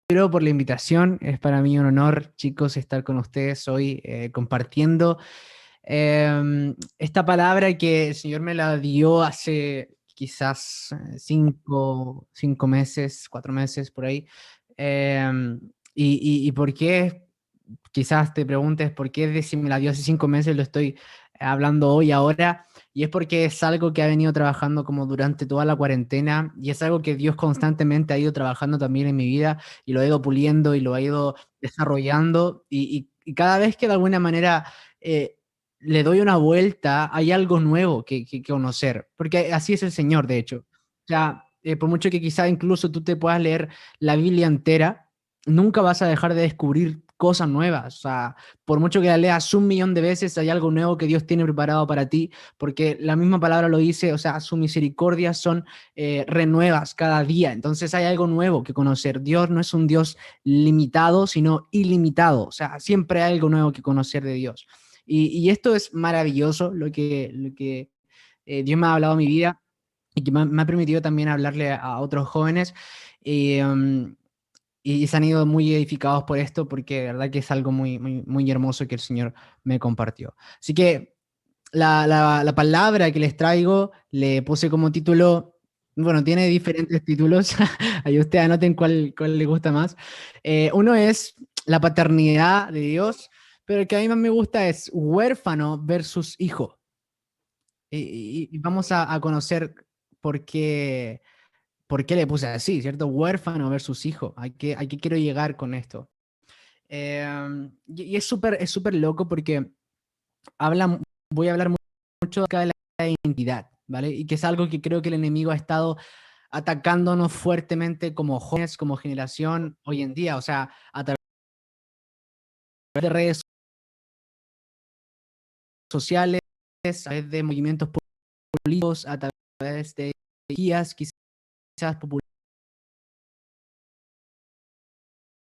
Pedro, por la invitación. Es para mí un honor, chicos, estar con ustedes hoy compartiendo esta palabra que el Señor me la dio hace quizás 5 meses, 4 meses por ahí. Y por qué, quizás te preguntes por qué de si me la dio hace 5 meses lo estoy hablando hoy, ahora, y es porque es algo que ha venido trabajando como durante toda la cuarentena y es algo que Dios constantemente ha ido trabajando también en mi vida y lo ha ido puliendo y lo ha ido desarrollando y cada vez que de alguna manera eh, le doy una vuelta, hay algo nuevo que conocer, porque así es el Señor, de hecho. O sea, por mucho que quizá incluso tú te puedas leer la Biblia entera, nunca vas a dejar de descubrir cosas nuevas. O sea, por mucho que la leas 1 millón de veces, hay algo nuevo que Dios tiene preparado para ti, porque la misma palabra lo dice, o sea, sus misericordias son renuevas cada día. Entonces hay algo nuevo que conocer. Dios no es un Dios limitado, sino ilimitado. O sea, siempre hay algo nuevo que conocer de Dios. Y esto es maravilloso, lo que Dios me ha hablado en mi vida y que me ha permitido también hablarle a otros jóvenes. Y, um, y se han ido muy edificados por esto, porque de verdad que es algo muy, muy, muy hermoso que el Señor me compartió. Así que la palabra que les traigo le puse como título, bueno, tiene diferentes títulos, ahí ustedes anoten cuál les gusta más. Uno es la paternidad de Dios, pero el que a mí más me gusta es huérfano versus hijo. Y vamos a conocer por qué, por qué le puse así, ¿cierto? Huérfano versus hijo. ¿A qué quiero llegar con esto? Y es súper loco porque habla, voy a hablar mucho acá de la identidad, ¿vale? Y que es algo que creo que el enemigo ha estado atacándonos fuertemente como jóvenes, como generación hoy en día, o sea, a través de redes sociales, a través de movimientos políticos, a través de guías quizás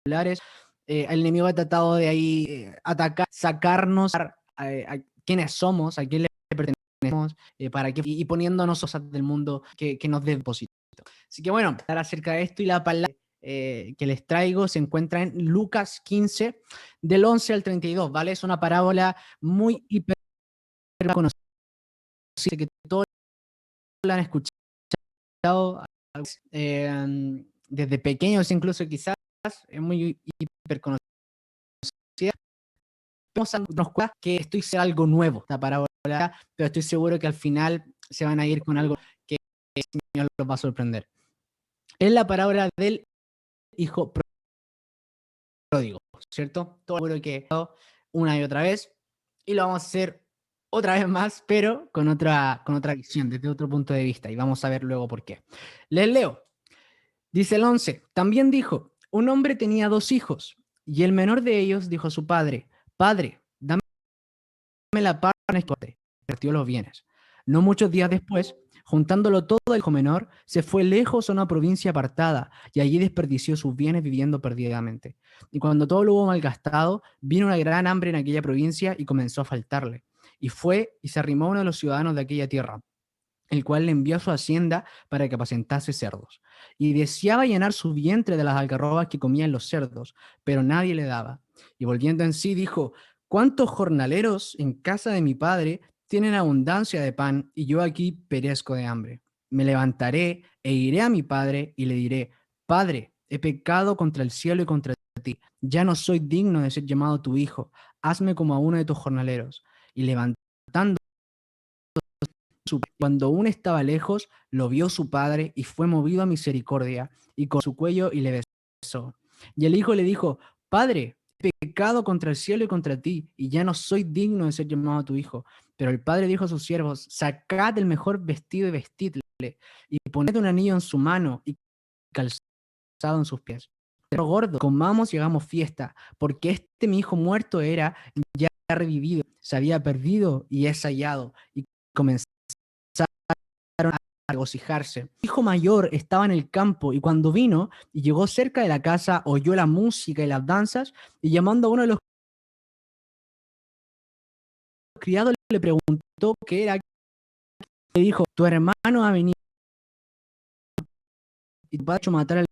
populares. El enemigo ha tratado de ahí atacar, sacarnos a quiénes somos, a quién le pertenecemos, para qué, y poniéndonos cosas del mundo que nos dé propósito. Así que bueno, hablar acerca de esto y la palabra que les traigo se encuentra en Lucas 15, del 11 al 32, ¿vale? Es una parábola muy hiper conocida, que todos la han escuchado desde pequeños, incluso quizás, es muy hiper conocida. Vamos a darnos cuenta que esto es algo nuevo, esta parábola, pero estoy seguro que al final se van a ir con algo que el Señor los va a sorprender. Es la parábola del hijo pródigo, ¿cierto? Todo seguro que una y otra vez, y lo vamos a hacer otra vez más, pero con otra visión, desde otro punto de vista, y vamos a ver luego por qué. Les leo. Dice el 11, también dijo, un hombre tenía 2 hijos, y el menor de ellos dijo a su padre, Padre, dame la parte que repartió los bienes. No muchos días después, juntándolo todo, el hijo menor se fue lejos a una provincia apartada y allí desperdició sus bienes viviendo perdidamente. Y cuando todo lo hubo malgastado, vino una gran hambre en aquella provincia y comenzó a faltarle. Y fue y se arrimó a uno de los ciudadanos de aquella tierra, el cual le envió a su hacienda para que apacentase cerdos. Y deseaba llenar su vientre de las algarrobas que comían los cerdos, pero nadie le daba. Y volviendo en sí, dijo, ¿cuántos jornaleros en casa de mi padre tienen abundancia de pan y yo aquí perezco de hambre? Me levantaré e iré a mi padre y le diré, Padre, he pecado contra el cielo y contra ti. Ya no soy digno de ser llamado tu hijo. Hazme como a uno de tus jornaleros. Y levantando cuando aún estaba lejos, lo vio su padre y fue movido a misericordia y con su cuello y le besó. Y el hijo le dijo, Padre, he pecado contra el cielo y contra ti, y ya no soy digno de ser llamado tu hijo. Pero el padre dijo a sus siervos, sacad el mejor vestido y vestidle, y poned un anillo en su mano y calzado en sus pies. Pero gordo, comamos y hagamos fiesta, porque este mi hijo muerto era, ya revivido, se había perdido y es hallado. Y comenzaron a regocijarse. El hijo mayor estaba en el campo y cuando vino y llegó cerca de la casa, oyó la música y las danzas y llamando a uno de los criados le preguntó qué era. Le dijo, tu hermano ha venido y tu padre ha hecho matar al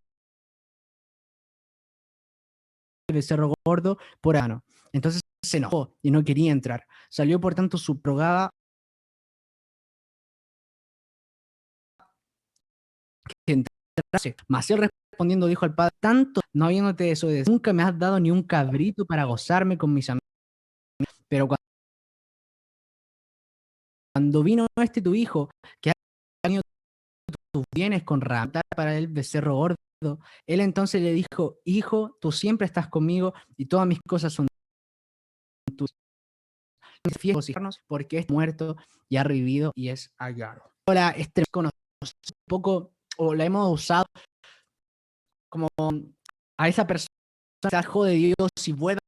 becerro gordo por ano. Entonces se enojó y no quería entrar. Salió, por tanto, subrogada que entrase. Mas él respondiendo dijo al padre: tanto no habiéndote desobedecido, nunca me has dado ni un cabrito para gozarme con mis amigos. Pero cuando vino tu hijo, que ha tenido tus bienes con ramar para el becerro gordo, él entonces le dijo: hijo, tú siempre estás conmigo y todas mis cosas son tuyas. Porque es muerto y ha revivido y es hallado. Ahora, este conocido un poco, o la hemos usado como a esa persona que se alejó de Dios y vuelve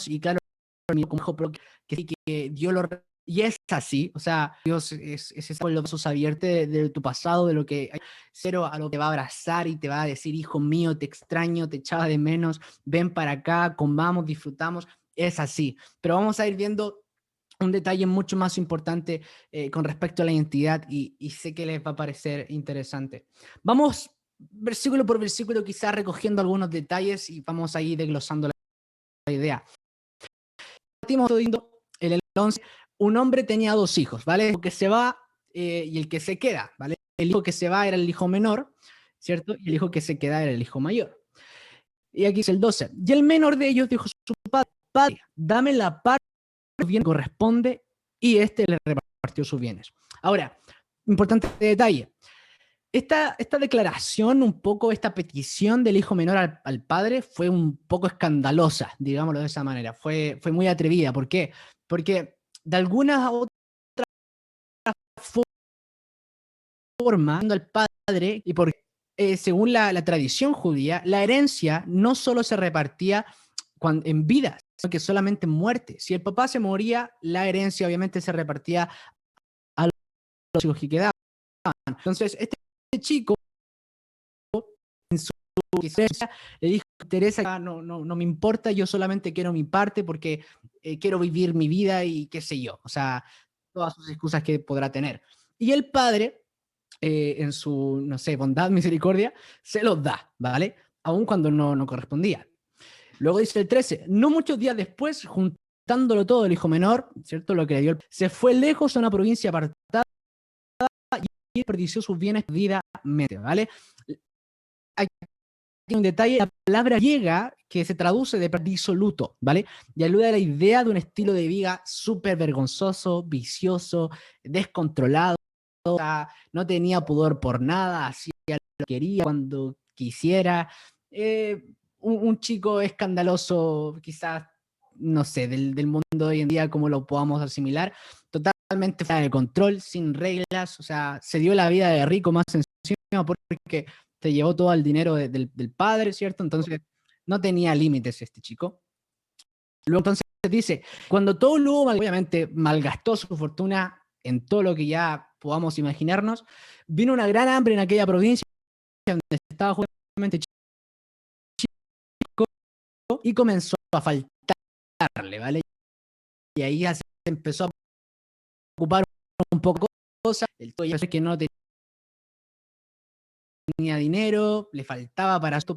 y claro, como dijo, pero que Dios lo... Y es así, o sea, Dios es ese con los brazos abiertos de tu pasado, de lo que hay, cero a lo que va a abrazar y te va a decir: hijo mío, te extraño, te echaba de menos, ven para acá, comamos, disfrutamos. Es así, pero vamos a ir viendo un detalle mucho más importante con respecto a la identidad y sé que les va a parecer interesante. Vamos versículo por versículo, quizás recogiendo algunos detalles y vamos a ir desglosando la idea. Partimos en el 11, un hombre tenía dos hijos, ¿vale? El que se va y el que se queda, ¿vale? El hijo que se va era el hijo menor, ¿cierto? Y el hijo que se queda era el hijo mayor. Y aquí es el 12. Y el menor de ellos dijo a su padre: padre, dame la parte que bien corresponde, y este le repartió sus bienes. Ahora, importante detalle. Esta declaración, un poco esta petición del hijo menor al padre fue un poco escandalosa, digámoslo de esa manera. Fue muy atrevida. ¿Por qué? Porque de alguna otra forma, al padre, y porque según la tradición judía, la herencia no solo se repartía en vida, sino que solamente en muerte. Si el papá se moría, la herencia obviamente se repartía a los hijos que quedaban. Entonces, este chico, en su licencia, le dijo: Teresa, no me importa, yo solamente quiero mi parte porque quiero vivir mi vida y qué sé yo. O sea, todas sus excusas que podrá tener. Y el padre, en su, no sé, bondad, misericordia, se los da, ¿vale? Aun cuando no correspondía. Luego dice el 13, no muchos días después, juntándolo todo, el hijo menor, ¿cierto? Lo que le dio, se fue lejos a una provincia apartada y desperdició sus bienes perdidamente, ¿vale? Hay un detalle: la palabra griega que se traduce de disoluto, ¿vale? Y alude a la idea de un estilo de vida súper vergonzoso, vicioso, descontrolado. No tenía pudor por nada, hacía lo que quería cuando quisiera. Un chico escandaloso, quizás, no sé, del mundo de hoy en día, como lo podamos asimilar, totalmente fuera de control, sin reglas. O sea, se dio la vida de rico más encima porque te llevó todo el dinero del padre, ¿cierto? Entonces no tenía límites este chico. Luego entonces dice, cuando todo luego obviamente malgastó su fortuna en todo lo que ya podamos imaginarnos, vino una gran hambre en aquella provincia donde estaba justamente chico y comenzó a faltarle, ¿vale? Y ahí ya se empezó a ocupar un poco de cosas, el todo ya que no tenía dinero, le faltaba para esto,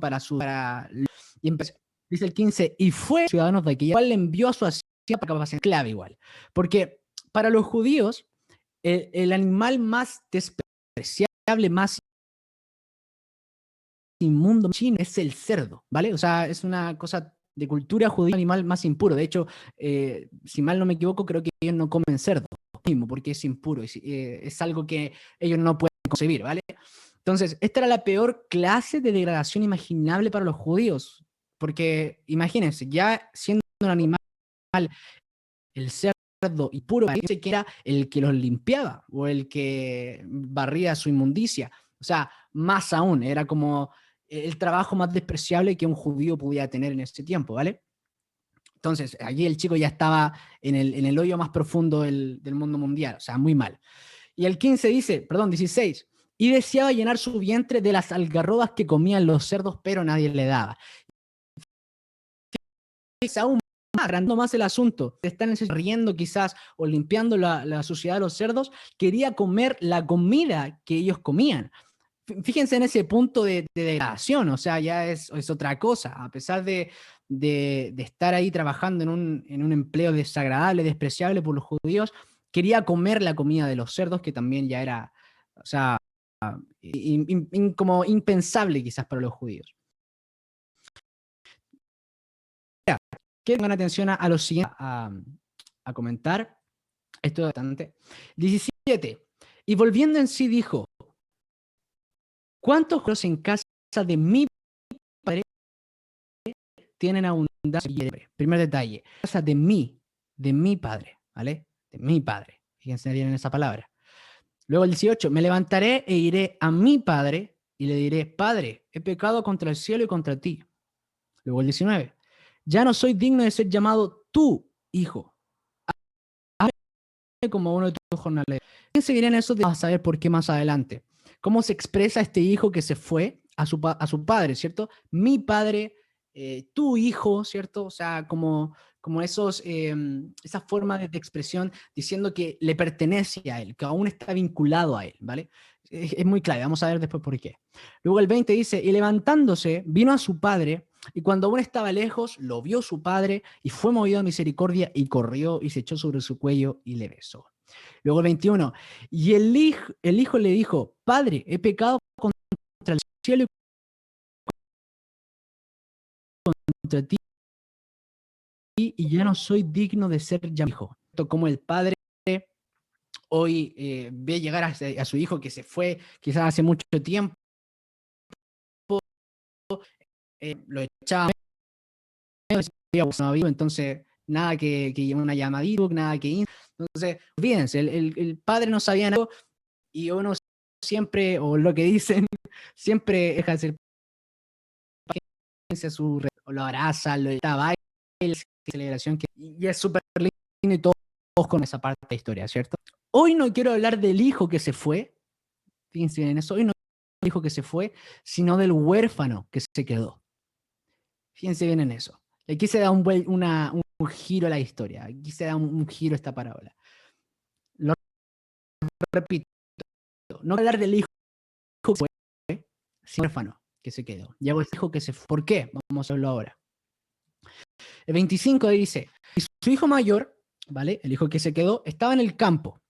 y empezó, dice el 15, y fue ciudadanos de aquella, cual le envió a su hacienda para capacidad clave igual, porque para los judíos el animal más despreciable, más inmundo chino es el cerdo, ¿vale? O sea, es una cosa de cultura judía, animal más impuro. De hecho, si mal no me equivoco, creo que ellos no comen cerdo mismo porque es impuro, es algo que ellos no pueden concebir, ¿vale? Entonces, esta era la peor clase de degradación imaginable para los judíos, porque imagínense, ya siendo un animal, el cerdo impuro, que era el que los limpiaba o el que barría su inmundicia. O sea, más aún, era como el trabajo más despreciable que un judío podía tener en ese tiempo, ¿vale? Entonces, allí el chico ya estaba en el hoyo más profundo del mundo mundial, o sea, muy mal. Y el 15 dice, perdón, 16, y deseaba llenar su vientre de las algarrobas que comían los cerdos, pero nadie le daba. Es aún más, agrandando más el asunto, están riendo quizás o limpiando la suciedad de los cerdos, quería comer la comida que ellos comían. Fíjense en ese punto de degradación, o sea, ya es otra cosa. A pesar de estar ahí trabajando en un empleo desagradable, despreciable por los judíos, quería comer la comida de los cerdos, que también ya era, o sea, como impensable quizás para los judíos. Ya, que pongan atención a lo siguiente a comentar. Esto es bastante. 17. Y volviendo en sí dijo, ¿cuántos judíos en casa de mi padre tienen abundancia y hambre? Primer detalle, casa de mi padre, ¿vale? De mi padre. Fíjense bien en esa palabra. Luego el 18, me levantaré e iré a mi padre y le diré, Padre, he pecado contra el cielo y contra ti. Luego el 19, ya no soy digno de ser llamado tu hijo, como uno de tus jornaleros. Fíjense bien en eso, vamos a saber por qué más adelante. Cómo se expresa este hijo que se fue a su padre, ¿cierto? Mi padre, tu hijo, ¿cierto? O sea, como esa forma de expresión diciendo que le pertenece a él, que aún está vinculado a él, ¿vale? Es muy clave, vamos a ver después por qué. Luego el 20 dice, y levantándose, vino a su padre, y cuando aún estaba lejos, lo vio su padre, y fue movido a misericordia, y corrió, y se echó sobre su cuello, y le besó. Luego el 21, y el hijo le dijo, Padre, he pecado contra el cielo y contra ti, y ya no soy digno de ser llamado hijo. Como el padre hoy ve llegar a su hijo que se fue quizás hace mucho tiempo, lo echaba, entonces nada que una llamadita, nada que... Entonces, olvídense, el padre no sabía nada y uno siempre, o lo que dicen, siempre deja de ser su o lo abraza, lo baila, celebración, y es súper lindo y todos con esa parte de la historia, ¿cierto? Hoy no quiero hablar del hijo que se fue, fíjense en eso, hoy no del hijo que se fue, sino del huérfano que se quedó. Fíjense bien en eso. Le quise dar un giro a la historia, quise dar un giro a esta parábola. Lo repito, no hablar del hijo que fue, sino del huérfano que se quedó. Y hago el hijo que se fue. ¿Por qué? Vamos a verlo ahora. El 25 dice, y su hijo mayor, ¿vale? El hijo que se quedó, estaba en el campo.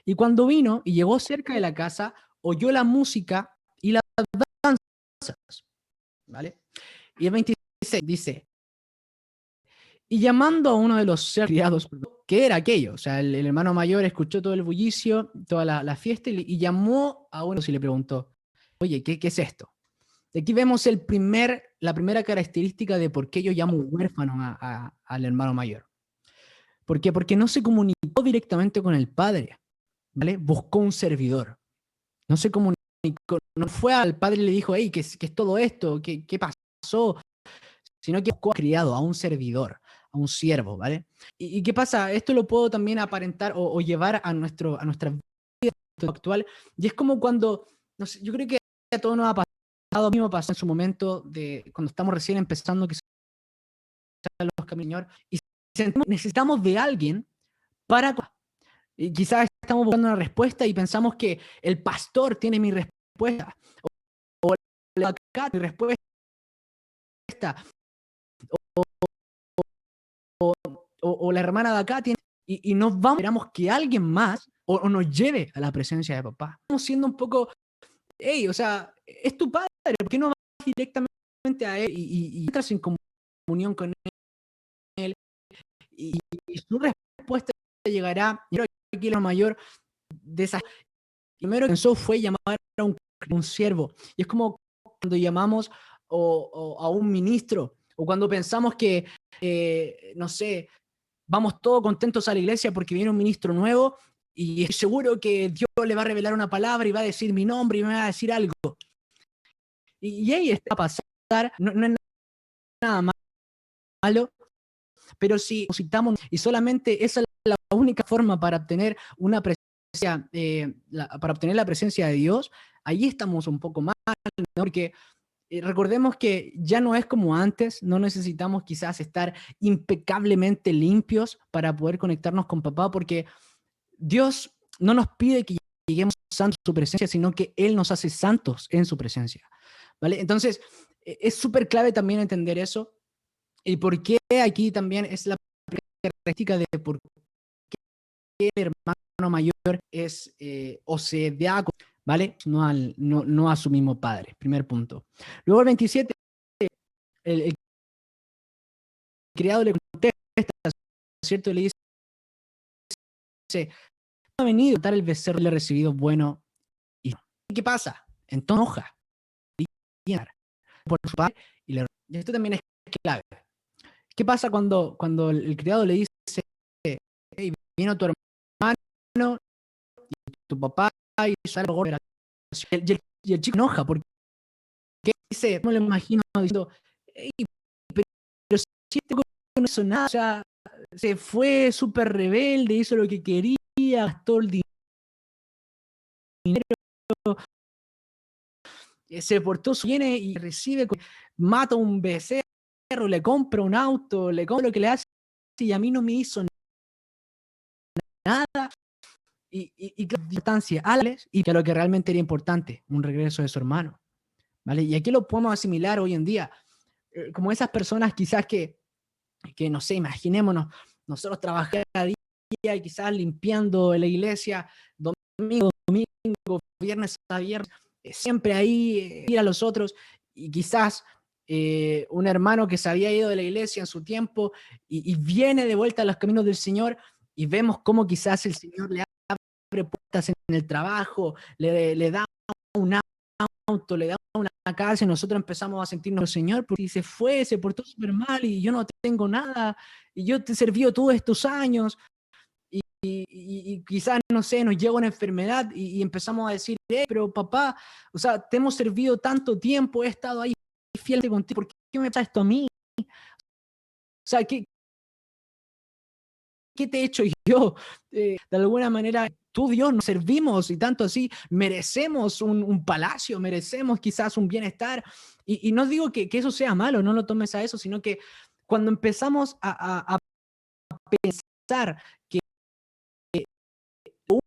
Y cuando vino y llegó cerca de la casa, oyó la música y las danzas, ¿vale? Y el 26 dice, y llamando a uno de los criados, ¿qué era aquello? O sea, el hermano mayor escuchó todo el bullicio, toda la fiesta, y llamó a uno y le preguntó, oye, ¿qué es esto? Y aquí vemos la primera característica de por qué yo llamo huérfano al hermano mayor. ¿Por qué? Porque no se comunicó directamente con el padre, ¿vale? Buscó un servidor. No se comunicó, no fue al padre y le dijo, hey, ¿qué es todo esto? ¿Qué pasó? Sino que buscó a criado, a un servidor, a un siervo, ¿vale? ¿Y qué pasa? Esto lo puedo también aparentar o llevar a nuestra vida actual. Y es como cuando, no sé, yo creo que a todos nos ha pasado, mismo pasó en su momento, cuando estamos recién empezando, que los caminos, y necesitamos de alguien para... Y quizás estamos buscando una respuesta y pensamos que el pastor tiene mi respuesta, o la acá mi respuesta, o la hermana de acá tiene, y nos vamos, esperamos que alguien más o nos lleve a la presencia de papá. Estamos siendo un poco, hey, o sea, es tu padre, ¿por qué no vas directamente a él y entras en comunión con él? Y su respuesta llegará, yo creo que aquí lo mayor de esas, primero que pensó fue llamar a un siervo, y es como cuando llamamos a un ministro, o cuando pensamos que, no sé, vamos todos contentos a la iglesia porque viene un ministro nuevo y estoy seguro que Dios le va a revelar una palabra y va a decir mi nombre y me va a decir algo. Y ahí está a pasar, no es nada malo, pero si necesitamos, y solamente esa es la única forma para obtener una presencia, para obtener la presencia de Dios, ahí estamos un poco mal, ¿no? Porque recordemos que ya no es como antes, no necesitamos quizás estar impecablemente limpios para poder conectarnos con papá, porque Dios no nos pide que lleguemos santos a su presencia, sino que Él nos hace santos en su presencia, ¿vale? Entonces, es súper clave también entender eso, y por qué aquí también es la característica de por qué el hermano mayor es o se da, ¿vale? No a su mismo padre, primer punto. Luego el 27, el criado le contesta, ¿cierto? Y le dice, no ha venido a dar el becerro, le ha recibido bueno. ¿Y qué pasa? Entonces enoja por su padre y esto también es clave. ¿Qué pasa cuando el criado le dice, hey, vino tu hermano y tu papá y sale y el chico enoja porque dice, no lo imagino diciendo, hey, pero si este no hizo nada, o sea, se fue súper rebelde, hizo lo que quería, gastó el dinero, se portó, viene y recibe, mata un becerro, le compra un auto, le compra lo que le hace y a mí no me hizo nada. Y la importancia y que a lo que realmente era importante, un regreso de su hermano, ¿vale? Y aquí lo podemos asimilar hoy en día, como esas personas quizás que no sé, imaginémonos, nosotros trabajamos cada día y quizás limpiando la iglesia, domingo, viernes a viernes, siempre ahí ir a los otros, y quizás un hermano que se había ido de la iglesia en su tiempo y viene de vuelta a los caminos del Señor, y vemos cómo quizás el Señor le abre puertas en el trabajo, le da un auto, le da una casa y nosotros empezamos a sentirnos, Señor, porque se fue, se portó súper mal y yo no tengo nada y yo te he servido todos estos años y quizás, no sé, nos llega una enfermedad y empezamos a decir, pero papá, o sea, te hemos servido tanto tiempo, he estado ahí fiel contigo, ¿por qué me pasa esto a mí? O sea, ¿qué te he hecho yo? De alguna manera, tú, Dios, nos servimos y tanto así merecemos un palacio, merecemos quizás un bienestar. Y no digo que eso sea malo, no lo tomes a eso, sino que cuando empezamos a pensar que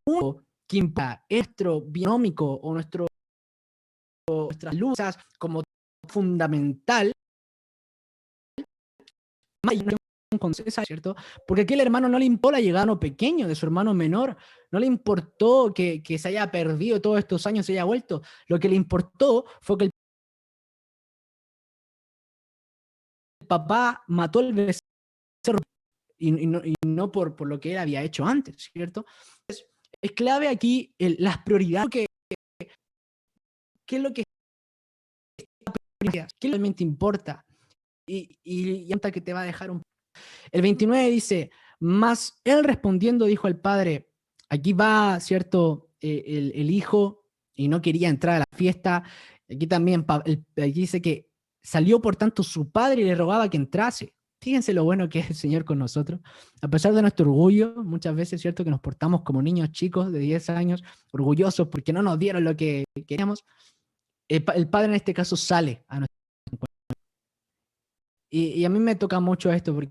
uno que impacta nuestro binomíco o nuestras luchas como fundamental, ¿cierto? Porque aquí el hermano no le importó la llegada pequeño de su hermano menor, no le importó que se haya perdido todos estos años, se haya vuelto. Lo que le importó fue que el papá mató el becerro y no por lo que él había hecho antes, ¿cierto? Es clave aquí las prioridades, qué es lo que qué realmente importa y hasta que te va a dejar un... El 29 dice, mas él respondiendo dijo al padre, aquí va, ¿cierto? El hijo y no quería entrar a la fiesta. Aquí también aquí dice que salió por tanto su padre y le rogaba que entrase. Fíjense lo bueno que es el Señor con nosotros. A pesar de nuestro orgullo, muchas veces, ¿cierto? Que nos portamos como niños chicos de 10 años, orgullosos porque no nos dieron lo que queríamos. El padre en este caso sale a nuestro encuentro. Y a mí me toca mucho esto porque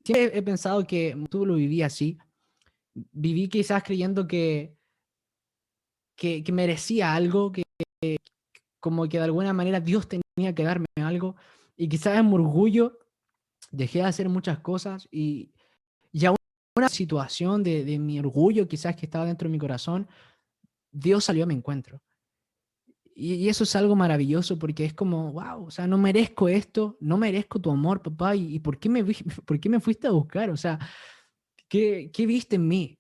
siempre he pensado que tú lo viví así. Viví quizás creyendo que merecía algo, que como que de alguna manera Dios tenía que darme algo. Y quizás en mi orgullo dejé de hacer muchas cosas y aún una situación de mi orgullo quizás que estaba dentro de mi corazón, Dios salió a mi encuentro. Y eso es algo maravilloso porque es como, wow, o sea, no merezco esto, no merezco tu amor, papá, y ¿por qué por qué me fuiste a buscar? O sea, ¿qué viste en mí?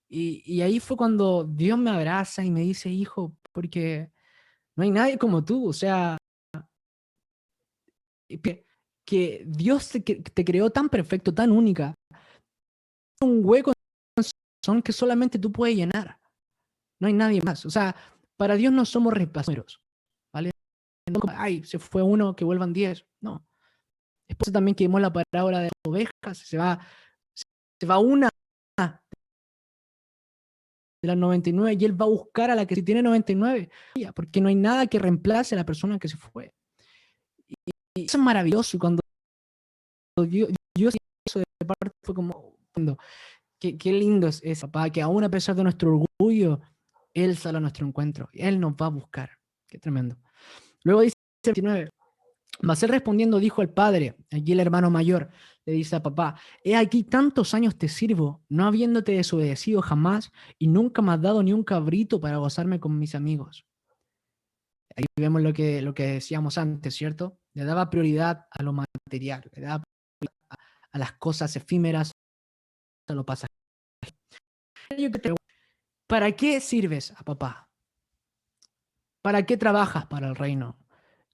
Y ahí fue cuando Dios me abraza y me dice, hijo, porque no hay nadie como tú, o sea, que Dios te creó tan perfecto, tan única, un hueco en su corazón que solamente tú puedes llenar, no hay nadie más, o sea, para Dios no somos reemplaceros, ¿vale? No como, ay, se fue uno, que vuelvan 10, no. Después también que vimos la parábola de las ovejas, se va una de las 99 y él va a buscar a la que sí tiene 99, porque no hay nada que reemplace a la persona que se fue. Y eso es maravilloso. Y cuando yo eso de parte fue como, Qué lindo es, papá, que aún a pesar de nuestro orgullo, Él sale a nuestro encuentro. Él nos va a buscar. Qué tremendo. Luego dice el 29. Mas él respondiendo dijo al padre, aquí el hermano mayor, le dice a papá, he aquí tantos años te sirvo, no habiéndote desobedecido jamás, y nunca me has dado ni un cabrito para gozarme con mis amigos. Ahí vemos lo que decíamos antes, ¿cierto? Le daba prioridad a lo material, le daba prioridad a las cosas efímeras, a lo pasajero. ¿Para qué sirves a papá? ¿Para qué trabajas para el reino?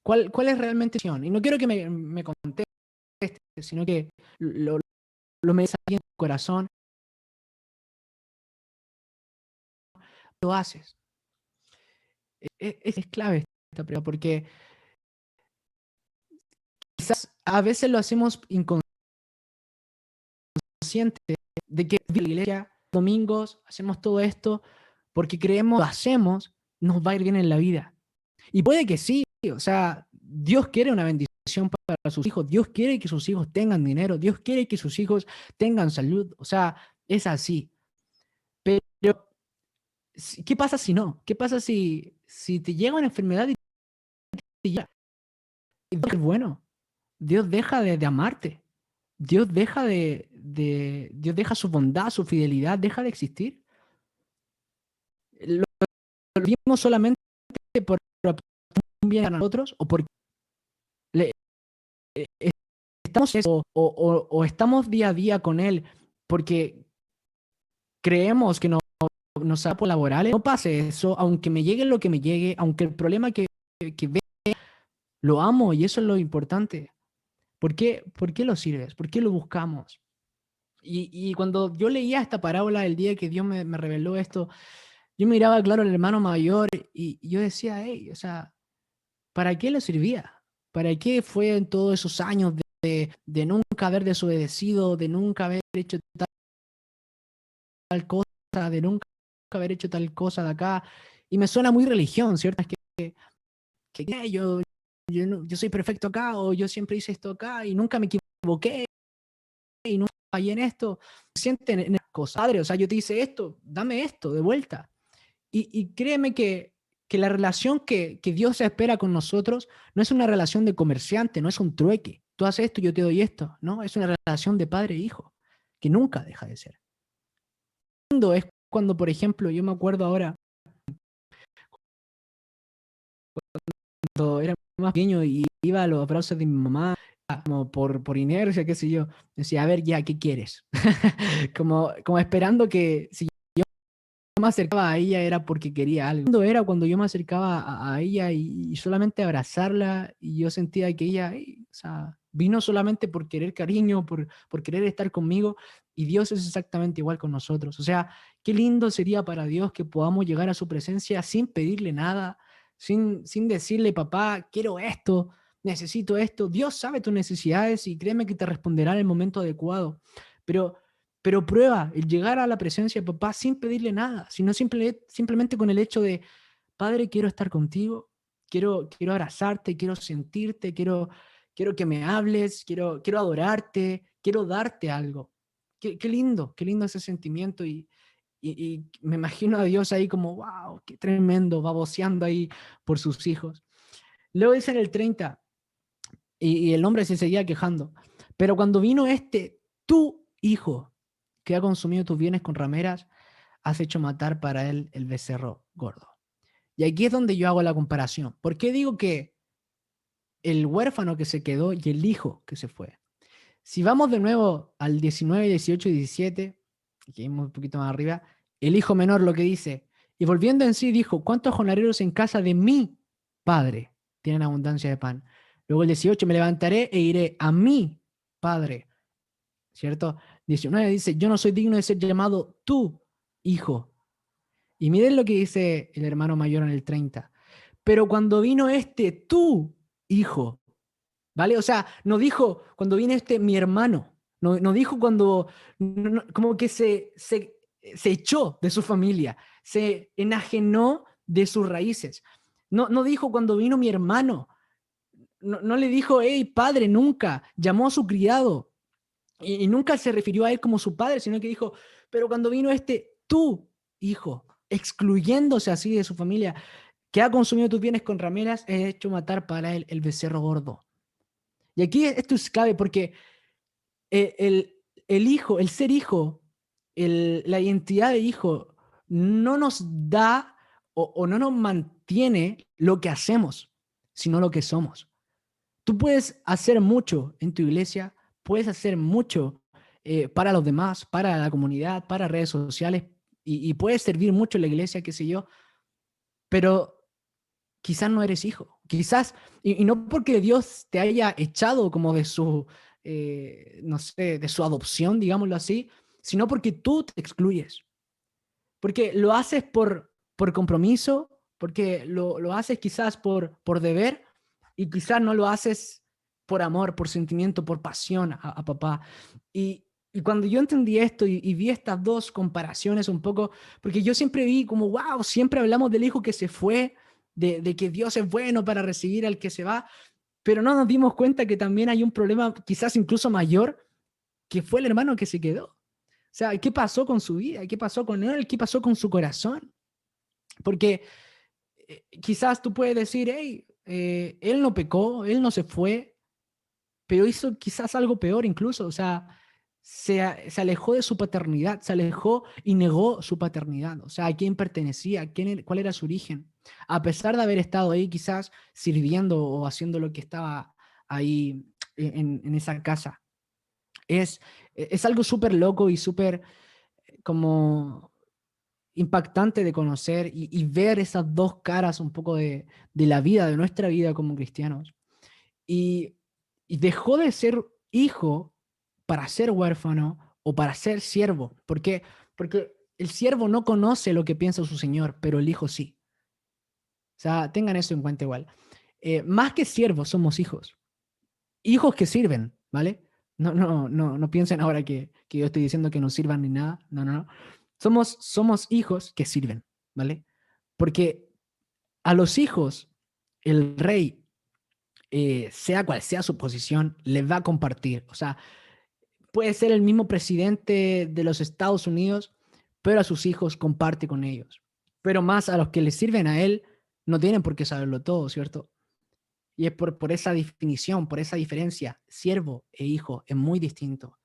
¿Cuál es realmente la misión? Y no quiero que me contestes, sino que lo me ahí en tu corazón, lo haces. Es clave esta pregunta, porque quizás a veces lo hacemos inconsciente de que la iglesia, domingos, hacemos todo esto porque creemos que lo hacemos, nos va a ir bien en la vida. Y puede que sí, o sea, Dios quiere una bendición para sus hijos, Dios quiere que sus hijos tengan dinero, Dios quiere que sus hijos tengan salud, o sea, es así. Pero, ¿qué pasa si no? ¿Qué pasa si te llega una enfermedad y te llega? Es bueno, Dios deja de amarte, Dios deja su bondad, su fidelidad, deja de existir. Lo vivimos solamente por un bien a nosotros o porque le, estamos o estamos día a día con Él porque creemos que nos da por laborales. No pase eso, aunque me llegue lo que me llegue, aunque el problema que ve, lo amo y eso es lo importante. ¿Por qué lo sirves? ¿Por qué lo buscamos? Y cuando yo leía esta parábola el día que Dios me reveló esto, yo miraba, claro, al hermano mayor y yo decía, hey, o sea, ¿para qué le servía? ¿Para qué fue en todos esos años de nunca haber desobedecido, de nunca haber hecho tal cosa, de nunca haber hecho tal cosa de acá? Y me suena muy religión, ¿cierto? Es que yo soy perfecto acá o yo siempre hice esto acá y nunca me equivoqué y nunca fallé en esto. Sienten en las cosas. Padre, o sea, yo te hice esto, dame esto de vuelta. Y créeme que la relación que Dios espera con nosotros no es una relación de comerciante, no es un trueque. Tú haces esto, yo te doy esto. No, es una relación de padre e hijo, que nunca deja de ser. Es cuando, por ejemplo, yo me acuerdo ahora, cuando era más pequeño y iba a los abrazos de mi mamá, como por inercia, qué sé yo, decía, a ver, ya, ¿qué quieres? como esperando que si me acercaba a ella era porque quería algo. Cuando era cuando yo me acercaba a ella y solamente abrazarla y yo sentía que ella, o sea, vino solamente por querer cariño, por querer estar conmigo y Dios es exactamente igual con nosotros. O sea, qué lindo sería para Dios que podamos llegar a su presencia sin pedirle nada, sin decirle, papá, quiero esto, necesito esto. Dios sabe tus necesidades y créeme que te responderá en el momento adecuado. Pero prueba el llegar a la presencia de papá sin pedirle nada, sino simplemente con el hecho de, Padre, quiero estar contigo, quiero abrazarte, quiero sentirte, quiero que me hables, quiero adorarte, quiero darte algo. Qué lindo ese sentimiento y me imagino a Dios ahí como, wow, qué tremendo, baboseando ahí por sus hijos. Luego dice en el 30, y el hombre se seguía quejando, pero cuando vino tu hijo, que ha consumido tus bienes con rameras, has hecho matar para él el becerro gordo. Y aquí es donde yo hago la comparación. ¿Por qué digo que el huérfano que se quedó y el hijo que se fue? Si vamos de nuevo al 19, 18 y 17, que vimos un poquito más arriba, el hijo menor lo que dice, y volviendo en sí dijo, ¿cuántos jornaleros en casa de mi padre tienen abundancia de pan? Luego el 18, me levantaré e iré a mi padre, ¿cierto? 19 dice, yo no soy digno de ser llamado tu hijo. Y miren lo que dice el hermano mayor en el 30. Pero cuando vino tu hijo, ¿vale? O sea, no dijo cuando viene mi hermano, no dijo cuando, como que se echó de su familia, se enajenó de sus raíces. No dijo cuando vino mi hermano, no le dijo, hey, padre, nunca, llamó a su criado, y nunca se refirió a él como su padre, sino que dijo, Pero cuando vino tu hijo, excluyéndose así de su familia, que ha consumido tus bienes con rameras, he hecho matar para él el becerro gordo. Y aquí esto es clave porque el hijo, el ser hijo, la identidad de hijo no nos da o no nos mantiene lo que hacemos, sino lo que somos. Tú puedes hacer mucho en tu iglesia, puedes hacer mucho para los demás, para la comunidad, para redes sociales, y puedes servir mucho en la iglesia, qué sé yo, pero quizás no eres hijo. Quizás, y no porque Dios te haya echado como de su, no sé, de su adopción, digámoslo así, sino porque tú te excluyes. Porque lo haces por compromiso, porque lo haces quizás por deber, y quizás no lo haces por amor, por sentimiento, por pasión a papá. Y cuando yo entendí esto y vi estas dos comparaciones un poco, porque yo siempre vi como, wow, siempre hablamos del hijo que se fue, de que Dios es bueno para recibir al que se va, pero no nos dimos cuenta que también hay un problema quizás incluso mayor, que fue el hermano que se quedó. O sea, ¿qué pasó con su vida? ¿Qué pasó con él? ¿Qué pasó con su corazón? Porque quizás tú puedes decir, hey, él no pecó, él no se fue, pero hizo quizás algo peor incluso. O sea, se alejó de su paternidad, se alejó y negó su paternidad. O sea, a quién pertenecía, cuál era su origen. A pesar de haber estado ahí quizás sirviendo o haciendo lo que estaba ahí en esa casa. Es algo súper loco y súper como impactante de conocer y ver esas dos caras un poco de la vida, de nuestra vida como cristianos. Y, y dejó de ser hijo para ser huérfano o para ser siervo. ¿Por qué? Porque el siervo no conoce lo que piensa su señor, pero el hijo sí. O sea, tengan eso en cuenta igual. Más que siervos, somos hijos. Hijos que sirven, ¿vale? No piensen ahora que yo estoy diciendo que no sirvan ni nada. No, no, no. Somos hijos que sirven, ¿vale? Porque a los hijos, el rey, sea cual sea su posición, les va a compartir. O sea, puede ser el mismo presidente de los Estados Unidos, pero a sus hijos comparte con ellos. Pero más a los que les sirven a él, no tienen por qué saberlo todo, ¿cierto? Y es por esa definición, por esa diferencia, siervo e hijo, es muy distinto.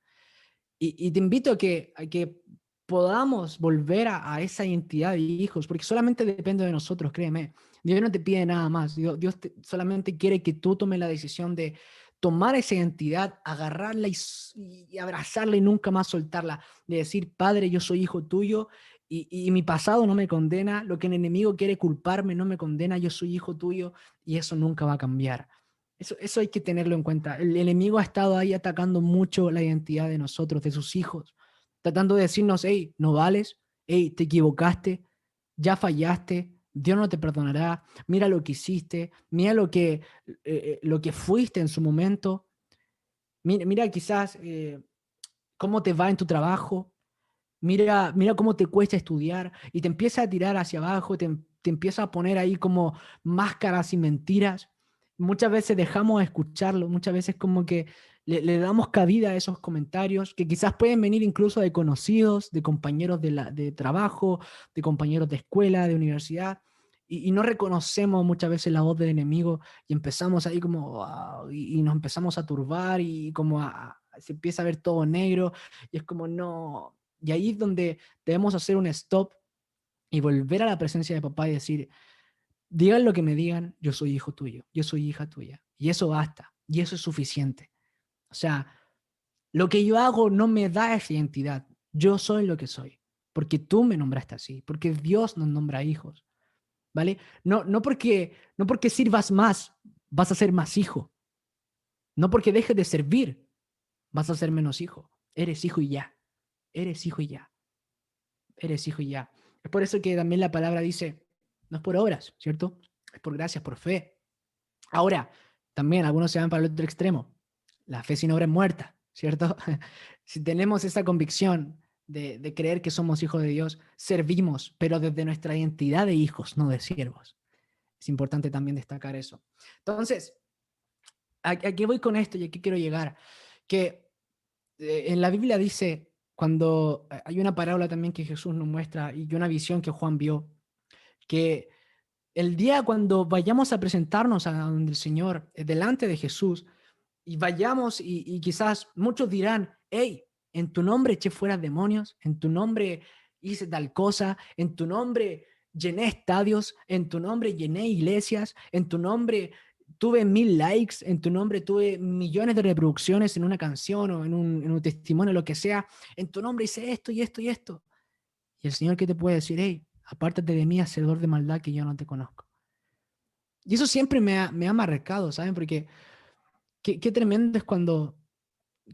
Y te invito a que podamos volver a esa identidad de hijos, porque solamente depende de nosotros, créeme. Dios no te pide nada más. Dios solamente quiere que tú tomes la decisión de tomar esa identidad, agarrarla y abrazarla y nunca más soltarla. De decir, Padre, yo soy hijo tuyo y mi pasado no me condena, lo que el enemigo quiere culparme no me condena, yo soy hijo tuyo y eso nunca va a cambiar. Eso hay que tenerlo en cuenta. El enemigo ha estado ahí atacando mucho la identidad de nosotros, de sus hijos, tratando de decirnos, hey, no vales, hey, te equivocaste, ya fallaste, Dios no te perdonará, mira lo que hiciste, mira lo que fuiste en su momento, mira quizás cómo te va en tu trabajo, mira cómo te cuesta estudiar y te empieza a tirar hacia abajo, te empieza a poner ahí como máscaras y mentiras. Muchas veces dejamos de escucharlo, muchas veces como que le damos cabida a esos comentarios que quizás pueden venir incluso de conocidos, de compañeros de trabajo, de compañeros de escuela, de universidad, y no reconocemos muchas veces la voz del enemigo y empezamos ahí como, wow, y nos empezamos a turbar y como se empieza a ver todo negro y es como, no, y ahí es donde debemos hacer un stop y volver a la presencia de papá y decir, digan lo que me digan, yo soy hijo tuyo, yo soy hija tuya. Y eso basta, y eso es suficiente. O sea, lo que yo hago no me da esa identidad. Yo soy lo que soy, porque tú me nombraste así, porque Dios nos nombra hijos, ¿vale? No porque sirvas más, vas a ser más hijo. No porque dejes de servir, vas a ser menos hijo. Eres hijo y ya. Eres hijo y ya. Eres hijo y ya. Es por eso que también la palabra dice, no es por obras, ¿cierto? Es por gracias, por fe. Ahora, también algunos se van para el otro extremo. La fe sin obra es muerta, ¿cierto? Si tenemos esa convicción de creer que somos hijos de Dios, servimos, pero desde nuestra identidad de hijos, no de siervos. Es importante también destacar eso. Entonces, ¿a qué voy con esto y a qué quiero llegar? Que en la Biblia dice cuando hay una parábola también que Jesús nos muestra y una visión que Juan vio, que el día cuando vayamos a presentarnos a donde el Señor, delante de Jesús, y vayamos y quizás muchos dirán, hey, en tu nombre eché fuera demonios, en tu nombre hice tal cosa, en tu nombre llené estadios, en tu nombre llené iglesias, en tu nombre tuve 1000 likes, en tu nombre tuve millones de reproducciones en una canción o en un testimonio, lo que sea, en tu nombre hice esto y esto y esto. Y el Señor, ¿qué te puede decir? Hey, apártate de mí, hacedor de maldad, que yo no te conozco. Y eso siempre me ha marcado, ¿saben? Porque qué tremendo es cuando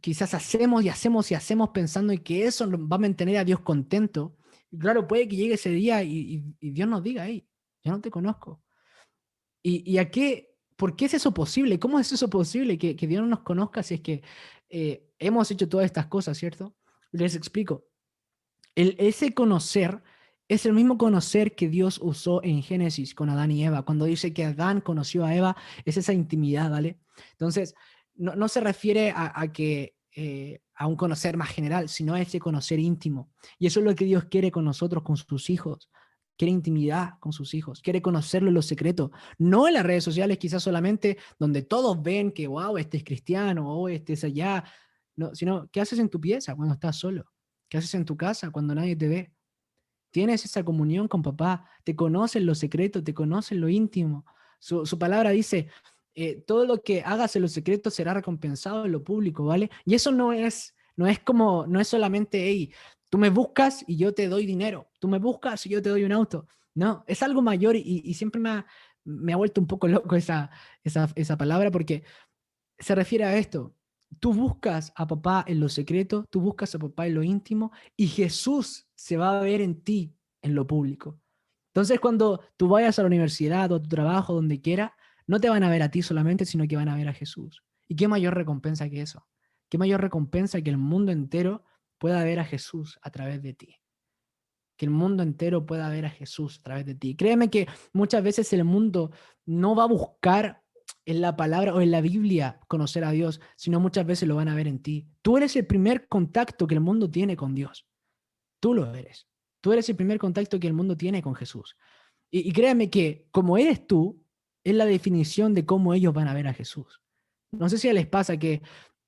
quizás hacemos y hacemos y hacemos pensando en que eso va a mantener a Dios contento. Y claro, puede que llegue ese día y Dios nos diga, hey, yo no te conozco. ¿Y a qué? ¿Por qué es eso posible? ¿Cómo es eso posible que Dios no nos conozca si es que hemos hecho todas estas cosas, ¿cierto? Les explico. Ese conocer es el mismo conocer que Dios usó en Génesis con Adán y Eva. Cuando dice que Adán conoció a Eva, es esa intimidad, ¿vale? Entonces, no se refiere a que a un conocer más general, sino a ese conocer íntimo. Y eso es lo que Dios quiere con nosotros, con sus hijos. Quiere intimidad con sus hijos, quiere conocerlo en lo secreto, no en las redes sociales quizás solamente donde todos ven que, wow, este es cristiano, o este es allá, no, sino, ¿qué haces en tu pieza cuando estás solo? ¿Qué haces en tu casa cuando nadie te ve? Tienes esa comunión con papá, te conocen lo secreto, te conocen lo íntimo. Su palabra dice, todo lo que hagas en lo secreto será recompensado en lo público, ¿vale? Y eso no es solamente, hey, tú me buscas y yo te doy dinero, tú me buscas y yo te doy un auto. No, es algo mayor y siempre me ha vuelto un poco loco esa palabra porque se refiere a esto. Tú buscas a papá en lo secreto, tú buscas a papá en lo íntimo y Jesús se va a ver en ti en lo público. Entonces, cuando tú vayas a la universidad o a tu trabajo, donde quiera, no te van a ver a ti solamente, sino que van a ver a Jesús. ¿Y qué mayor recompensa que eso? ¿Qué mayor recompensa que el mundo entero pueda ver a Jesús a través de ti? Que el mundo entero pueda ver a Jesús a través de ti. Créeme que muchas veces el mundo no va a buscar en la palabra o en la Biblia conocer a Dios, sino muchas veces lo van a ver en ti. Tú eres el primer contacto que el mundo tiene con Dios. Tú lo eres. Tú eres el primer contacto que el mundo tiene con Jesús. Y créeme que como eres tú, es la definición de cómo ellos van a ver a Jesús. No sé si les pasa que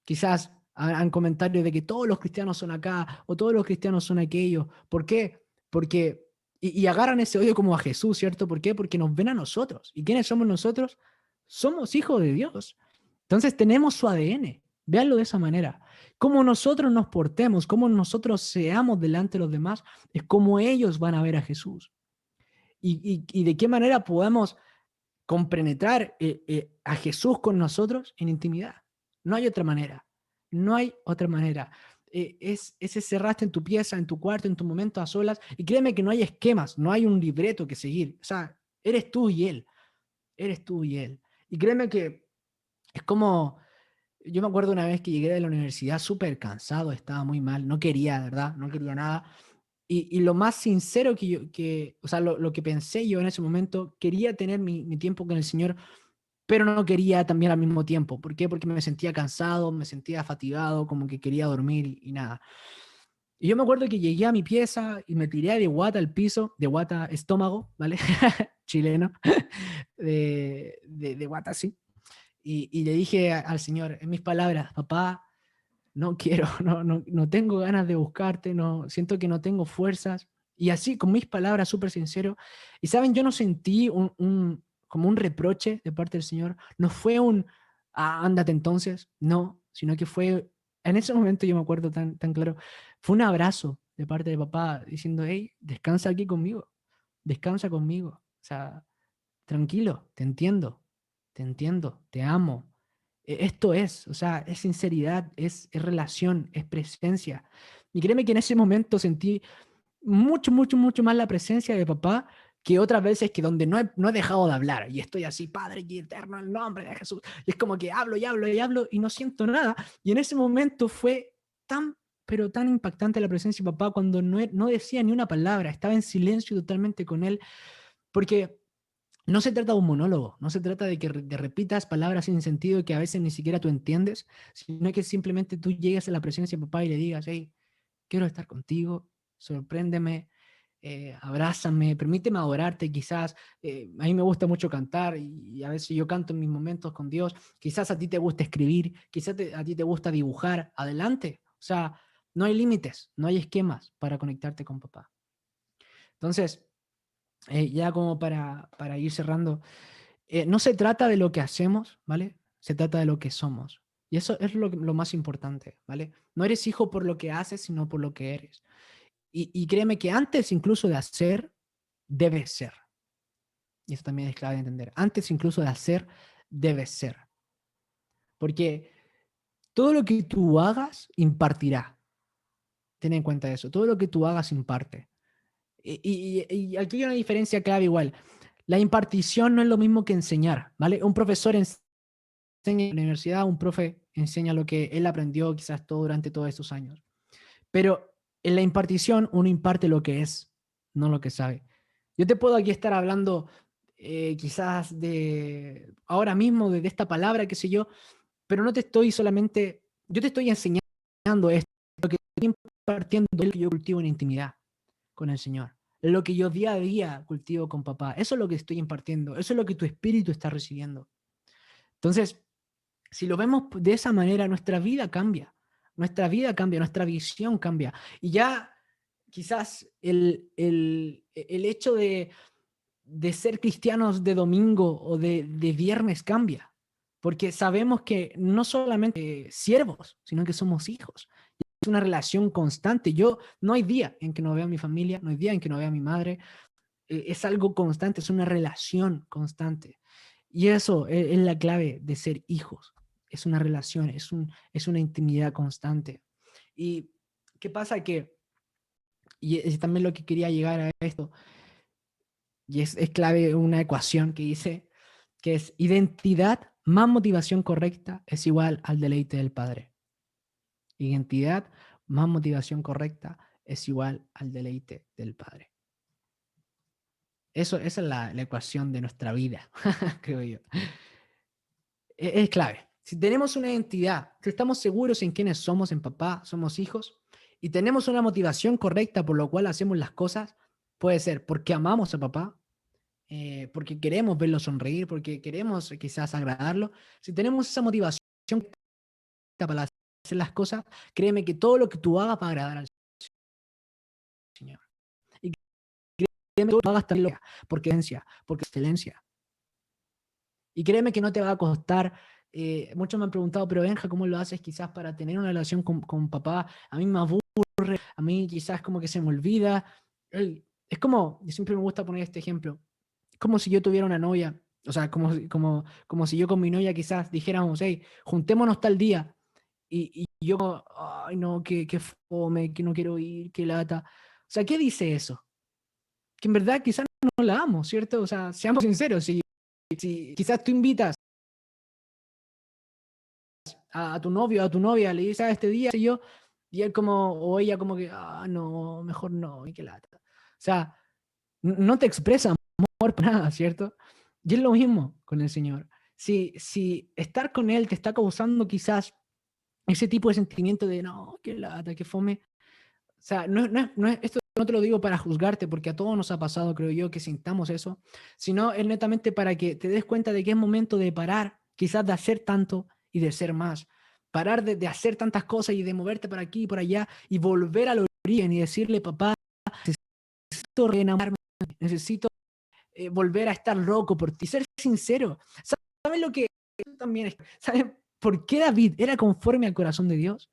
quizás hagan comentarios de que todos los cristianos son acá o todos los cristianos son aquellos. ¿Por qué? Porque, y agarran ese odio como a Jesús, ¿cierto? ¿Por qué? Porque nos ven a nosotros. ¿Y quiénes somos nosotros? Somos hijos de Dios. Entonces tenemos su ADN. Véanlo de esa manera. Cómo nosotros nos portemos, cómo nosotros seamos delante de los demás, es como ellos van a ver a Jesús. Y de qué manera podemos compenetrar a Jesús con nosotros en intimidad. No hay otra manera. No hay otra manera. Es cerraste en tu pieza, en tu cuarto, en tu momento a solas. Y créeme que no hay esquemas, no hay un libreto que seguir. O sea, eres tú y él. Eres tú y él. Y créeme que es como, yo me acuerdo una vez que llegué de la universidad súper cansado, estaba muy mal, no quería, ¿verdad? No quería nada. Y lo más sincero o sea, lo que pensé yo en ese momento, quería tener mi tiempo con el Señor, pero no quería también al mismo tiempo. ¿Por qué? Porque me sentía cansado, me sentía fatigado, como que quería dormir y nada. Y yo me acuerdo que llegué a mi pieza y me tiré de guata al piso, de guata estómago, ¿vale? Chileno, de guata, sí. Y le dije al Señor, en mis palabras, papá, no quiero, no tengo ganas de buscarte, no, siento que no tengo fuerzas. Y así, con mis palabras, súper sincero. Y saben, yo no sentí como un reproche de parte del Señor. No fue ándate entonces, no, sino que fue, en ese momento yo me acuerdo tan claro, fue un abrazo de parte de papá diciendo, hey, descansa aquí conmigo, descansa conmigo. O sea, tranquilo, te entiendo, te amo. Esto es, o sea, es sinceridad, es relación, es presencia. Y créeme que en ese momento sentí mucho más la presencia de papá que otras veces que donde no he dejado de hablar y estoy así, Padre y eterno, en el nombre de Jesús. Y es como que hablo y hablo y hablo y no siento nada. Y en ese momento fue tan, pero tan impactante la presencia de papá cuando no decía ni una palabra, estaba en silencio totalmente con él, porque no se trata de un monólogo, no se trata de que te repitas palabras sin sentido que a veces ni siquiera tú entiendes, sino que simplemente tú llegues a la presencia de papá y le digas, hey, quiero estar contigo, sorpréndeme, abrázame, permíteme adorarte quizás. A mí me gusta mucho cantar y a veces yo canto en mis momentos con Dios. Quizás a ti te gusta escribir, quizás a ti te gusta dibujar. Adelante. O sea, no hay límites, no hay esquemas para conectarte con papá. Entonces, ya como para ir cerrando, no se trata de lo que hacemos, ¿vale? Se trata de lo que somos. Y eso es lo más importante, ¿vale? No eres hijo por lo que haces, sino por lo que eres. Y créeme que antes incluso de hacer, debes ser. Y eso también es clave de entender. Antes incluso de hacer, debes ser. Porque todo lo que tú hagas impartirá. Ten en cuenta eso. Todo lo que tú hagas imparte. Y aquí hay una diferencia clave igual. La impartición no es lo mismo que enseñar, ¿vale? Un profesor enseña en la universidad, un profe enseña lo que él aprendió quizás todo durante todos estos años. Pero en la impartición uno imparte lo que es, no lo que sabe. Yo te puedo aquí estar hablando quizás de ahora mismo de esta palabra, qué sé yo, pero no te estoy solamente, yo te estoy enseñando esto, lo que estoy impartiendo es lo que yo cultivo en intimidad con el Señor, lo que yo día a día cultivo con papá, eso es lo que estoy impartiendo, eso es lo que tu espíritu está recibiendo. Entonces, si lo vemos de esa manera, nuestra vida cambia, nuestra visión cambia. Y ya quizás el hecho de ser cristianos de domingo o de viernes cambia, porque sabemos que no solamente siervos, sino que somos hijos. Es una relación constante. Yo no hay día en que no vea a mi familia, no hay día en que no vea a mi madre. Es algo constante, es una relación constante. Y eso es la clave de ser hijos. Es una relación, es una intimidad constante. ¿Y qué pasa? Que, y es también lo que quería llegar a esto, y es clave una ecuación que dice que es identidad más motivación correcta es igual al deleite del Padre. Identidad más motivación correcta es igual al deleite del Padre. Esa es la ecuación de nuestra vida, creo yo. Es clave. Si tenemos una identidad, si estamos seguros en quiénes somos, en papá, somos hijos, y tenemos una motivación correcta por lo cual hacemos las cosas, puede ser porque amamos a papá, porque queremos verlo sonreír, porque queremos quizás agradarlo. Si tenemos esa motivación para hacer las cosas, créeme que todo lo que tú hagas va a agradar al Señor. Y créeme que tú lo hagas también porque excelencia. Y créeme que no te va a costar. Muchos me han preguntado, pero Benja, ¿cómo lo haces quizás para tener una relación con papá? A mí me aburre, a mí quizás como que se me olvida. Es como, yo siempre me gusta poner este ejemplo, es como si yo tuviera una novia, o sea, como si yo con mi novia quizás dijéramos, hey, juntémonos tal día, y yo, ay no, que fome, que no quiero ir, que lata. O sea, ¿qué dice eso? Que en verdad quizás no la amo, ¿cierto? O sea, seamos sinceros, si quizás tú invitas a tu novio, a tu novia, le dices, "Ah, este día, sé yo", y él como, o ella como que, ah, no, mejor no, y qué lata. O sea, no te expresa amor para nada, ¿cierto? Y es lo mismo con el Señor. Si estar con Él te está causando quizás ese tipo de sentimiento de, no, qué lata, qué fome. O sea, esto no te lo digo para juzgarte, porque a todos nos ha pasado, creo yo, que sintamos eso, sino es netamente para que te des cuenta de que es momento de parar, quizás de hacer tanto y de ser más. Parar de hacer tantas cosas y de moverte por aquí y por allá y volver al origen y decirle, papá, necesito reenamorarme, necesito volver a estar loco por ti, ser sincero. ¿Sabes lo que también es? ¿Sabes por qué David era conforme al corazón de Dios?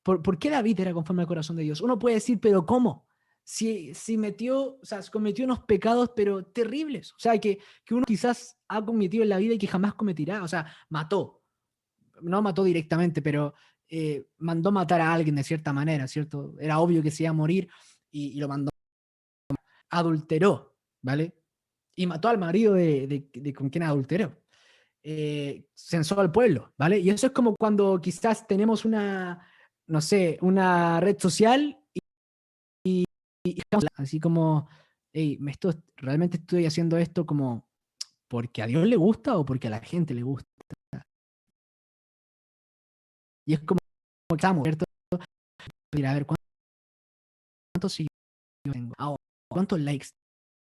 ¿Por qué David era conforme al corazón de Dios? Uno puede decir, pero ¿cómo? Si metió, o sea, cometió unos pecados, pero terribles, o sea, que uno quizás ha cometido en la vida y que jamás cometerá, o sea, mató, no mató directamente, pero mandó matar a alguien de cierta manera, ¿cierto? Era obvio que se iba a morir y lo mandó, adulteró, ¿vale? Y mató al marido de con quien adulteró. Censó al pueblo, ¿vale? Y eso es como cuando quizás tenemos una, no sé, una red social y así como, hey, realmente estoy haciendo esto como porque a Dios le gusta o porque a la gente le gusta. Y es como estamos, ¿cierto? Mira, a ver, ¿cuántos seguidores tengo? Ahora, ¿cuántos likes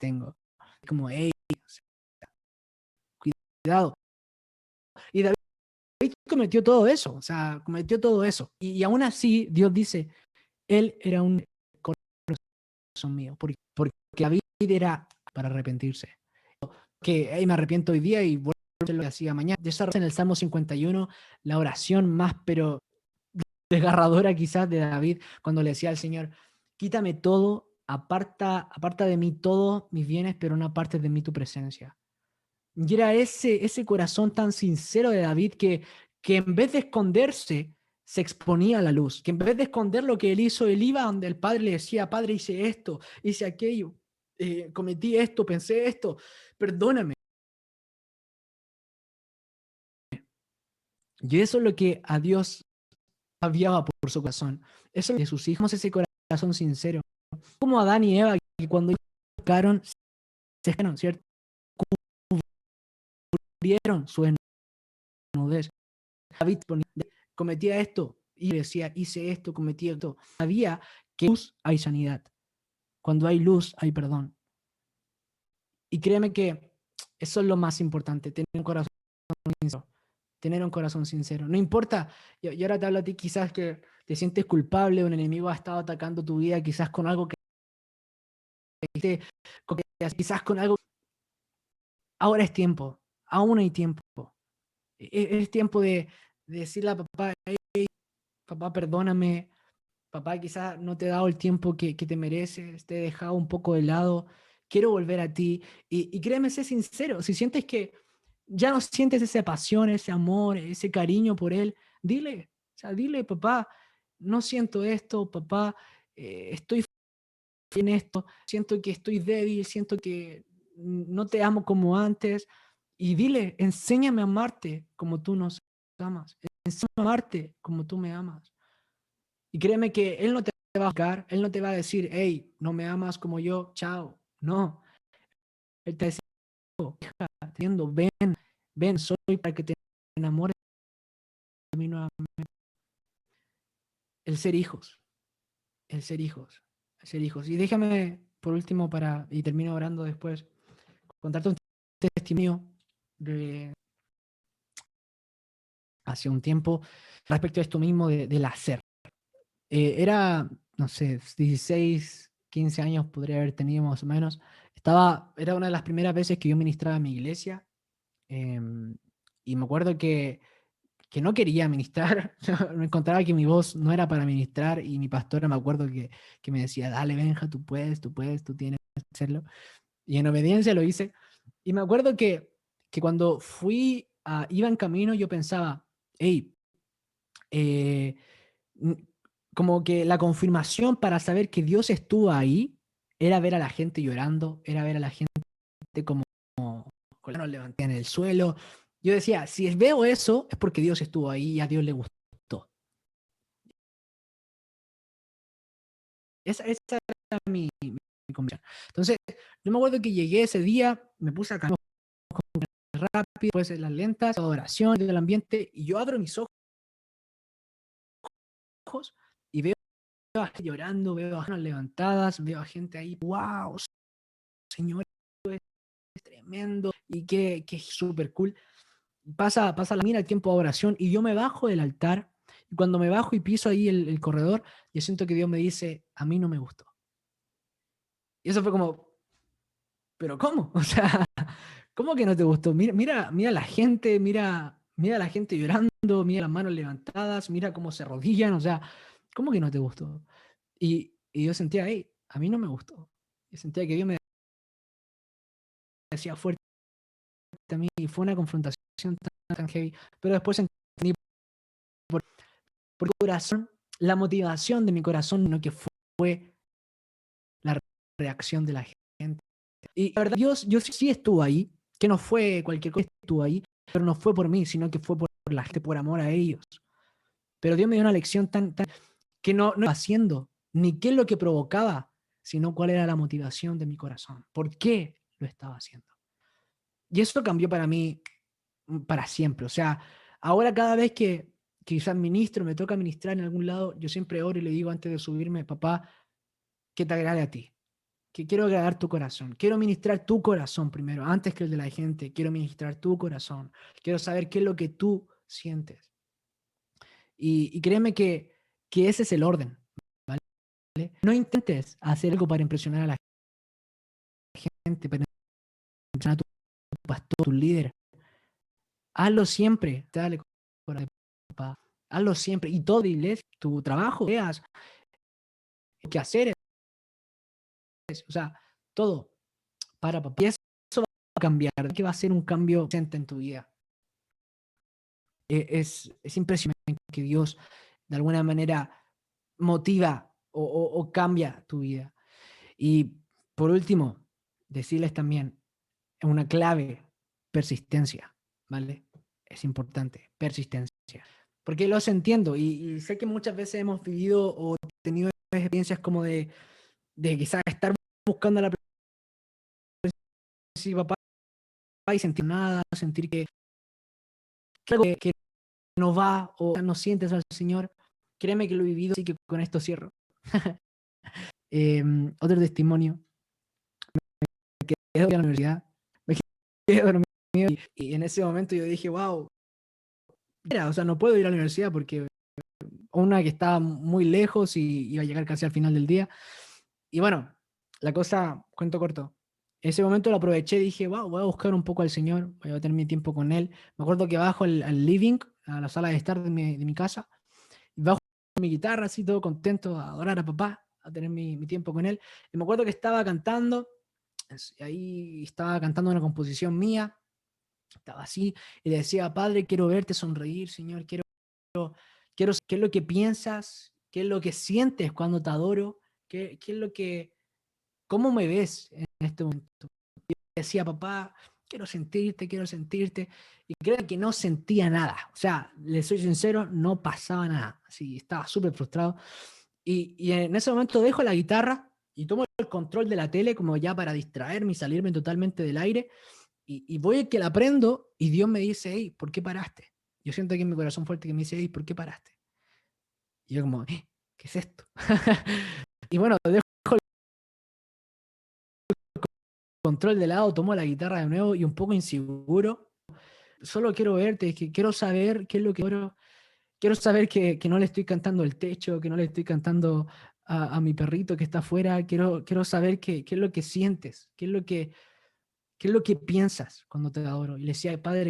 tengo? Como, hey, cuidado. Y David cometió todo eso, o sea, cometió todo eso. Y aún así, Dios dice, él era un corazón mío, porque David era para arrepentirse. Que hey, me arrepiento hoy día y vuelvo a hacer lo que hacía mañana. De esa en el Salmo 51, la oración más, pero desgarradora quizás de David, cuando le decía al Señor, quítame todo, aparta de mí todos mis bienes, pero no apartes de mí tu presencia. Y era ese corazón tan sincero de David que en vez de esconderse, se exponía a la luz, que en vez de esconder lo que él hizo, él iba donde el padre le decía, padre, hice esto, hice aquello, cometí esto, pensé esto, perdóname. Y eso es lo que a Dios aviaba por su corazón. Eso es lo que sus hijos, ese corazón sincero. Como Adán y Eva, que cuando pecaron, se dejaron, ¿cierto? Cubrieron su desnudez. David cometía esto y decía, hice esto, cometí esto. Sabía que en luz hay sanidad. Cuando hay luz, hay perdón. Y créeme que eso es lo más importante, tener un corazón sincero. Tener un corazón sincero. No importa, y ahora te hablo a ti quizás que te sientes culpable, un enemigo ha estado atacando tu vida, quizás con algo que quizás con algo. Ahora es tiempo, aún hay tiempo. Es tiempo de decirle a papá, hey, papá, perdóname, papá, quizás no te he dado el tiempo que te mereces, te he dejado un poco de lado, quiero volver a ti. Y créeme, sé sincero, si sientes que ya no sientes esa pasión, ese amor, ese cariño por él, dile, o sea, dile, papá, no siento esto, papá, estoy en esto, siento que estoy débil, siento que no te amo como antes. Y dile, enséñame a amarte como tú nos amas, enséñame a amarte como tú me amas. Y créeme que Él no te va a juzgar, Él no te va a decir, hey, no me amas como yo, chao. No, Él te dice, entiendo, ven, soy para que te enamores de mí nuevamente. El ser hijos, el ser hijos, el ser hijos. Y déjame, por último, y termino orando después, contarte un testimonio de hace un tiempo respecto a esto mismo del hacer. Era, no sé, 16, 15 años podría haber tenido más o menos. Era una de las primeras veces que yo ministraba en mi iglesia, y me acuerdo que no quería ministrar, me encontraba que mi voz no era para ministrar y mi pastora me acuerdo que me decía, dale Benja, tú puedes, tú tienes que hacerlo. Y en obediencia lo hice. Y me acuerdo que cuando iba en camino yo pensaba, hey, eh, como que la confirmación para saber que Dios estuvo ahí era ver a la gente llorando, era ver a la gente como con la mano levantada en el suelo. Yo decía, si veo eso es porque Dios estuvo ahí y a Dios le gustó. Esa era mi convicción. Entonces, yo me acuerdo que llegué ese día, me puse a caminar rápido, pues las lentas, adoración del ambiente, y yo abro mis ojos y veo a gente llorando, veo a gente levantadas, veo a gente ahí, wow, Señor, es tremendo y que súper cool. Pasa la mira el tiempo de oración y yo me bajo del altar y cuando me bajo y piso ahí el corredor, yo siento que Dios me dice, a mí no me gustó. Y eso fue como, ¿pero cómo? O sea, ¿cómo que no te gustó? Mira la gente, mira la gente llorando, mira las manos levantadas, mira cómo se arrodillan, o sea, ¿cómo que no te gustó? Y yo sentía, hey, a mí no me gustó. Y sentía que Dios me decía fuerte a mí y fue una confrontación tan heavy. Pero después entendí por mi corazón, la motivación de mi corazón, no que fue la reacción de la gente. Y la verdad, Dios sí estuvo ahí, que no fue cualquier cosa, estuvo ahí, pero no fue por mí, sino que fue por la gente, por amor a ellos. Pero Dios me dio una lección tan que no iba haciendo, ni qué es lo que provocaba, sino cuál era la motivación de mi corazón. ¿Por qué lo estaba haciendo? Y eso cambió para mí para siempre. O sea, ahora cada vez que quizás ministro, me toca ministrar en algún lado, yo siempre oro y le digo antes de subirme, papá, que te agrade a ti, que quiero agradar tu corazón, quiero ministrar tu corazón primero, antes que el de la gente, quiero ministrar tu corazón, quiero saber qué es lo que tú sientes. Y créeme que ese es el orden, ¿vale? No intentes hacer algo para impresionar a la gente, para impresionar a tu pastor, tu líder. Hazlo siempre, dale corazón, papá. Hazlo siempre. Y todo, iglesia, tu trabajo, veas, qué hacer, o sea, todo para papá. Y eso va a cambiar, que va a ser un cambio presente en tu vida. Es impresionante que Dios de alguna manera motiva o cambia tu vida. Y por último, decirles también una clave, persistencia, ¿vale? Es importante, persistencia. Porque los entiendo y sé que muchas veces hemos vivido o tenido experiencias como de quizás estar buscando la presencia de papá y sentir nada, sentir que algo que no va o no sientes al Señor. Créeme que lo he vivido, así que con esto cierro. Otro testimonio. Me quedé en la universidad, me quedé dormido y en ese momento yo dije, wow, o sea, no puedo ir a la universidad porque una que estaba muy lejos y iba a llegar casi al final del día. Y bueno, la cosa, cuento corto. En ese momento lo aproveché y dije, wow, voy a buscar un poco al Señor, voy a tener mi tiempo con Él. Me acuerdo que bajo al living, a la sala de estar de mi casa, y bajo mi guitarra así todo contento a adorar a papá, a tener mi tiempo con Él. Y me acuerdo que estaba cantando, ahí estaba cantando una composición mía, estaba así, y le decía, Padre, quiero verte sonreír, Señor, quiero saber qué es lo que piensas, qué es lo que sientes cuando te adoro, qué es lo que, cómo me ves en este momento. Y decía, papá, quiero sentirte. Y creo que no sentía nada. O sea, le soy sincero, no pasaba nada. Así, estaba súper frustrado. Y en ese momento dejo la guitarra y tomo el control de la tele como ya para distraerme y salirme totalmente del aire. Y voy a que la prendo y Dios me dice, hey, ¿por qué paraste? Yo siento aquí en mi corazón fuerte que me dice, hey, ¿por qué paraste? Y yo como, ¿qué es esto? Y bueno, dejo el control de lado, tomo la guitarra de nuevo y un poco inseguro. Solo quiero verte, que quiero saber qué es lo que quiero saber que no le estoy cantando el techo, que no le estoy cantando a mi perrito que está afuera. Quiero saber qué es lo que sientes, qué es lo que piensas cuando te adoro. Y le decía, Padre,